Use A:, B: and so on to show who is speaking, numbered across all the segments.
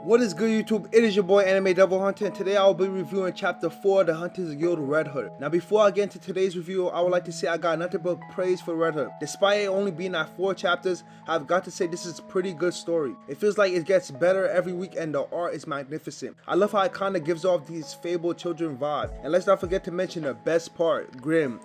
A: What is good, YouTube? It is your boy Anime Devil Hunter, and today I will be reviewing chapter 4 of the Hunter's Guild Red Hood. Now before I get into today's review, I would like to say I got nothing but praise for Red Hood. Despite it only being at 4 chapters, I've got to say this is a pretty good story. It feels like it gets better every week and the art is magnificent. I love how it kind of gives off these fabled children vibe. And let's not forget to mention the best part, Grim.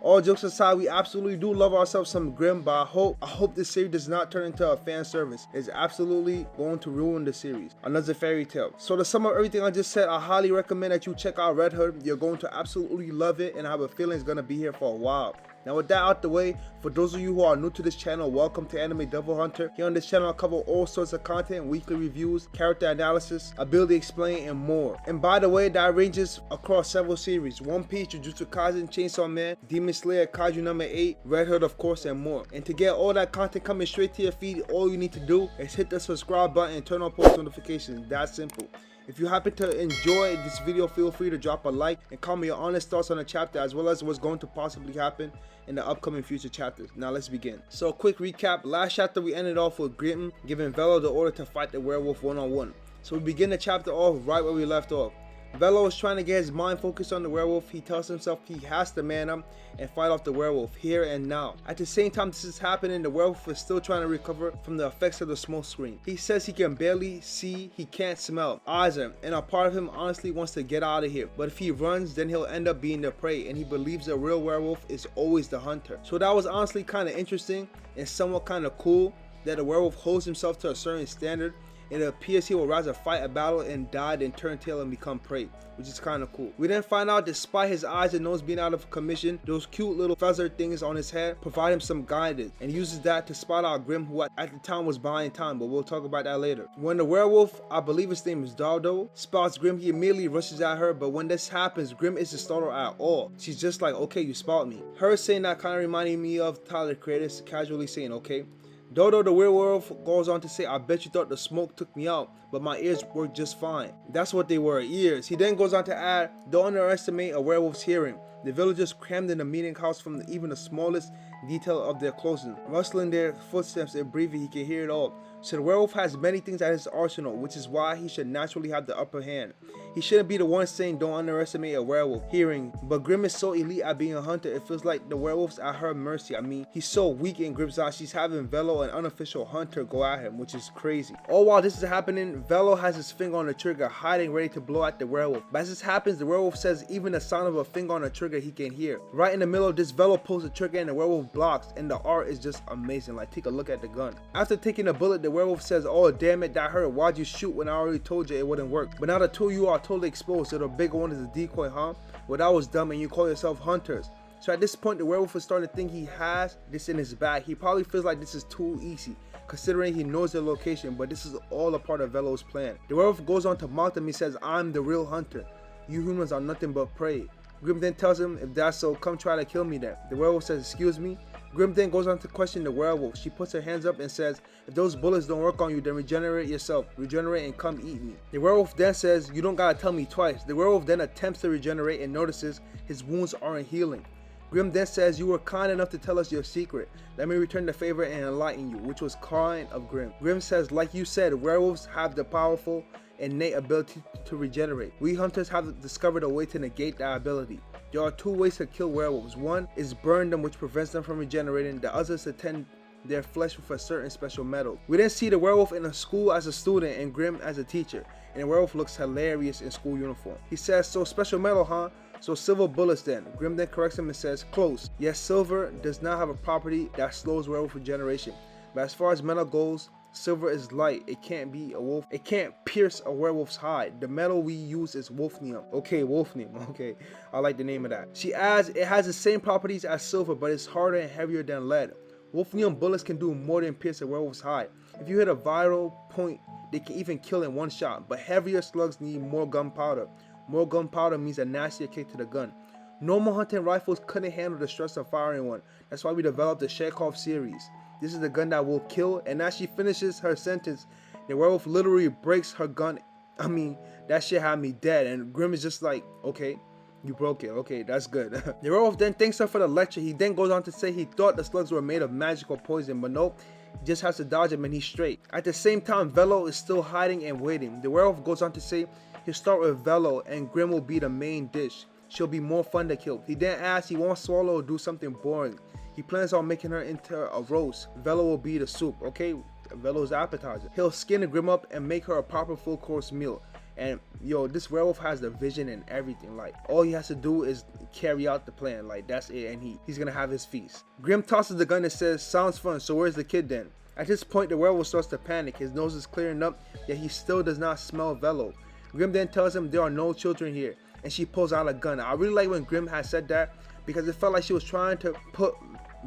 A: All jokes aside, we absolutely do love ourselves some Grimm, but I hope this series does not turn into a fan service. It's absolutely going to ruin the series. Another fairy tale. So to sum up everything I just said, I highly recommend that you check out Red Hood. You're going to absolutely love it, and I have a feeling it's going to be here for a while. Now with that out the way, for those of you who are new to this channel, welcome to Anime Devil Hunter. Here on this channel I cover all sorts of content, weekly reviews, character analysis, ability explain, and more. And by the way, that ranges across several series: One Piece, Jujutsu Kaisen, Chainsaw Man, Demon Slayer, Kaiju number 8, Red Hood of course, and more. And to get all that content coming straight to your feed, all you need to do is hit the subscribe button and turn on post notifications. That simple. If you happen to enjoy this video, feel free to drop a like and comment your honest thoughts on the chapter as well as what's going to possibly happen in the upcoming future chapters. Now let's begin. So a quick recap: last chapter we ended off with Gritton giving Velous the order to fight the werewolf one-on-one. So we begin the chapter off right where we left off. Velous is trying to get his mind focused on the werewolf. He tells himself he has to man up and fight off the werewolf here and now. At the same time this is happening, the werewolf is still trying to recover from the effects of the smoke screen. He says he can barely see, he can't smell either, and a part of him honestly wants to get out of here. But if he runs, then he'll end up being the prey, and he believes the real werewolf is always the hunter. So that was honestly kind of interesting and somewhat kind of cool that the werewolf holds himself to a certain standard. It appears he will rather fight a battle and die than turn tail and become prey, which is kind of cool. We then find out despite his eyes and nose being out of commission, those cute little feather things on his head provide him some guidance, and uses that to spot out Grim, who at the time was behind time, but we'll talk about that later. When the werewolf, I believe his name is Dodo, spots Grim, he immediately rushes at her, but when this happens, Grim isn't startled at all. She's just like, okay, you spot me. Her saying that kind of reminded me of Tyler the Creator casually saying, okay. Dodo the werewolf goes on to say, I bet you thought the smoke took me out, but my ears worked just fine. That's what they were, ears. He then goes on to add, don't underestimate a werewolf's hearing. The villagers crammed in the meeting house from even the smallest detail of their clothing. Rustling their footsteps and breathing, he can hear it all. So the werewolf has many things at his arsenal, which is why he should naturally have the upper hand. He shouldn't be the one saying don't underestimate a werewolf hearing, but Grim is so elite at being a hunter, it feels like the werewolf's at her mercy. I mean, he's so weak in Grim's eyes, she's having Velous, an unofficial hunter, go at him, which is crazy. All while this is happening, Velous has his finger on the trigger, hiding ready to blow at the werewolf. But as this happens, the werewolf says even the sound of a finger on the trigger he can hear. Right in the middle of this, Velous pulls the trigger and the werewolf blocks, and the art is just amazing. Like, take a look at the gun. After taking the bullet, the werewolf says, oh damn it, that hurt. Why'd you shoot when I already told you it wouldn't work? But now the two of you are totally exposed, so the bigger one is a decoy, huh? Well, that was dumb, and you call yourself hunters. So at this point, the werewolf is starting to think he has this in his bag. He probably feels like this is too easy, considering he knows their location, but this is all a part of Velous' plan. The werewolf goes on to mock them. He says, I'm the real hunter. You humans are nothing but prey. Grim then tells him, if that's so, come try to kill me then. The werewolf says, excuse me? Grim then goes on to question the werewolf. She puts her hands up and says, if those bullets don't work on you, then regenerate yourself. Regenerate and come eat me. The werewolf then says, you don't gotta tell me twice. The werewolf then attempts to regenerate and notices his wounds aren't healing. Grim then says, you were kind enough to tell us your secret. Let me return the favor and enlighten you, which was kind of Grim. Grim says, like you said, werewolves have the powerful innate ability to regenerate. We hunters have discovered a way to negate that ability. There are two ways to kill werewolves. One is burn them, which prevents them from regenerating. The other is to tend their flesh with a certain special metal. We then see the werewolf in a school as a student and Grim as a teacher, and the werewolf looks hilarious in school uniform. He says, so special metal, huh? So silver bullets then. Grim then corrects him and says, close. Yes, silver does not have a property that slows werewolf regeneration, but as far as metal goes, silver is light. It can't be a wolf. It can't pierce a werewolf's hide. The metal we use is wolfnium. Okay, wolfnium. Okay, I like the name of that. She adds, it has the same properties as silver, but it's harder and heavier than lead. Wolfnium bullets can do more than pierce a werewolf's hide. If you hit a viral point, they can even kill in one shot, but heavier slugs need more gunpowder. More gunpowder means a nastier kick to the gun. Normal hunting rifles couldn't handle the stress of firing one. That's why we developed the Chekhov series. This is the gun that will kill, and as she finishes her sentence, the werewolf literally breaks her gun. I mean, that shit had me dead, and Grim is just like, okay, you broke it, okay, that's good. The werewolf then thanks her for the lecture. He then goes on to say he thought the slugs were made of magical poison, but nope, He just has to dodge him and he's straight. At the same time, Velous is still hiding and waiting. The werewolf goes on to say he'll start with Velous and Grim will be the main dish. She'll be more fun to kill. He then asks he won't swallow or do something boring. He plans on making her into a roast. Velous will be the soup, okay? Velous' appetizer. He'll skin the Grim up and make her a proper full course meal. And yo, this werewolf has the vision and everything. Like, all he has to do is carry out the plan. Like, that's it, and he's gonna have his feast. Grim tosses the gun and says, sounds fun, so where's the kid then? At this point, the werewolf starts to panic. His nose is clearing up, yet he still does not smell Velous. Grim then tells him there are no children here, and she pulls out a gun. I really like when Grim had said that, because it felt like she was trying to put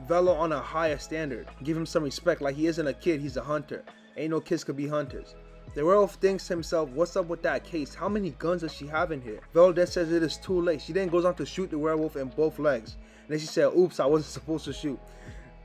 A: Velous on a higher standard. Give him some respect, like he isn't a kid, he's a hunter. Ain't no kids could be hunters. The werewolf thinks to himself, what's up with that case? How many guns does she have in here? Velous then says it is too late. She then goes on to shoot the werewolf in both legs. And then she said, oops, I wasn't supposed to shoot.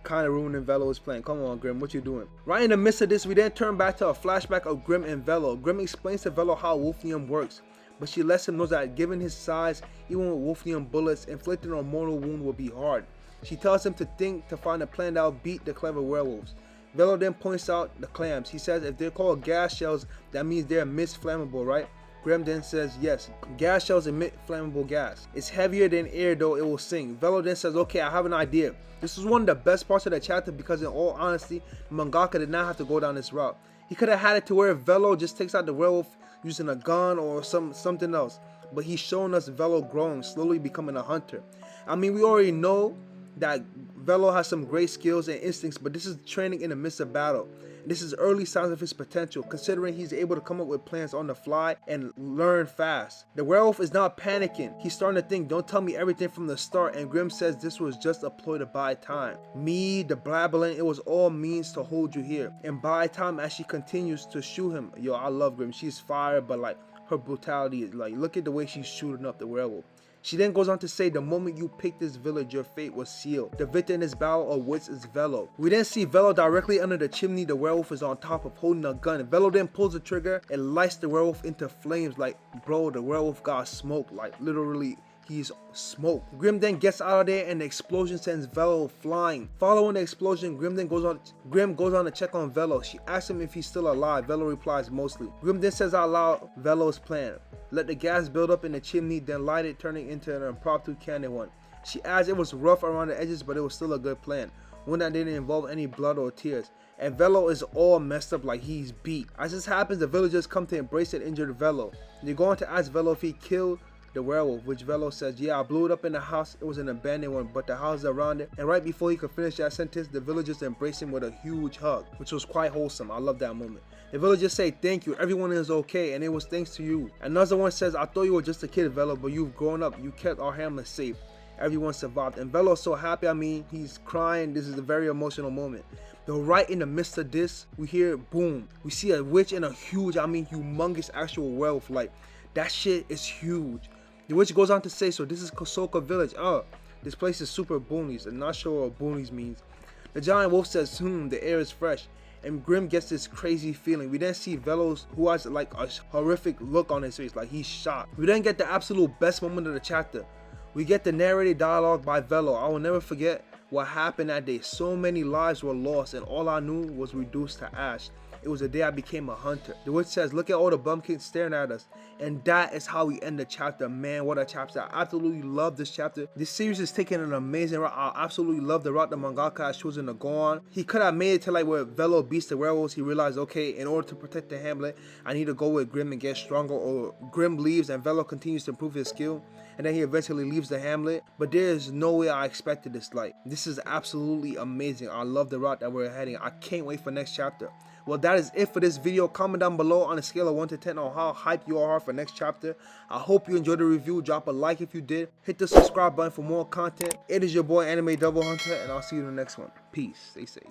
A: Kind of ruining Velous' plan. Come on, Grim, what you doing? Right in the midst of this, we then turn back to a flashback of Grim and Velous. Grim explains to Velous how wolfnium works, but she lets him know that given his size, even with wolfnium bullets, inflicting a mortal wound will be hard. She tells him to think to find a plan that will beat the clever werewolves. Velous then points out the clams. He says if they're called gas shells, that means they're mist flammable, right? Grim then says yes, gas shells emit flammable gas. It's heavier than air though it will sink. Velous then says okay, I have an idea. This was one of the best parts of the chapter because in all honesty, the mangaka did not have to go down this route. He could have had it to where Velous just takes out the werewolf using a gun or something else. But he's showing us Velous growing, slowly becoming a hunter. I mean, we already know that Velous has some great skills and instincts, but this is training in the midst of battle. This is early signs of his potential, considering he's able to come up with plans on the fly and learn fast. The werewolf is not panicking. He's starting to think, don't tell me everything from the start, and Grim says this was just a ploy to buy time. Me, the blabbling, it was all means to hold you here. And buy time as she continues to shoot him. Yo, I love Grim. She's fire, but like her brutality is like, look at the way she's shooting up the werewolf. She then goes on to say the moment you picked this village, your fate was sealed. The victor in this battle of Wits is Velous. We then see Velous directly under the chimney. The werewolf is on top of holding a gun. Velous then pulls the trigger and lights the werewolf into flames. Like, bro, the werewolf got smoked. Like, literally, he's smoked. Grim then gets out of there and the explosion sends Velous flying. Following the explosion, Grim goes on to check on Velous. She asks him if he's still alive. Velous replies mostly. Grim then says out loud Velous' plan. Let the gas build up in the chimney, then light it, turning into an impromptu cannon one. She adds it was rough around the edges, but it was still a good plan. One that didn't involve any blood or tears. And Velous is all messed up like he's beat. As this happens, the villagers come to embrace and injured Velous. They're going to ask Velous if he killed the werewolf, which Velous says, yeah, I blew it up in the house. It was an abandoned one, but the houses around it. And right before he could finish that sentence, the villagers embraced him with a huge hug, which was quite wholesome. I love that moment. The villagers say thank you, everyone is okay, and it was thanks to you. Another one says, I thought you were just a kid, Velous, but you've grown up. You kept our hamlet safe. Everyone survived. And Velous so happy, I mean, he's crying. This is a very emotional moment. Though right in the midst of this, we hear boom. We see a witch and a huge, I mean humongous actual werewolf. Like, that shit is huge. The witch goes on to say, so this is Kosoka village. This place is super boonies. I'm not sure what boonies means. The giant wolf says, the air is fresh. And Grim gets this crazy feeling. We then see Velous, who has like a horrific look on his face, like he's shocked. We then get the absolute best moment of the chapter. We get the narrated dialogue by Velous. I will never forget what happened that day. So many lives were lost and all I knew was reduced to ash. It was the day I became a hunter. The witch says, look at all the bumpkins staring at us. And that is how we end the chapter. Man, what a chapter. I absolutely love this chapter. This series is taking an amazing route. I absolutely love the route the mangaka has chosen to go on. He could have made it to like where Velous beats the werewolves. He realized, okay, in order to protect the hamlet, I need to go with Grim and get stronger. Or Grim leaves and Velous continues to improve his skill. And then he eventually leaves the hamlet. But there is no way I expected this. Like, this is absolutely amazing. I love the route that we're heading. I can't wait for next chapter. Well, that is it for this video. Comment down below on a scale of 1 to 10 on how hyped you are for next chapter. I hope you enjoyed the review. Drop a like if you did. Hit the subscribe button for more content. It is your boy Anime Double Hunter, and I'll see you in the next one. Peace. Stay safe.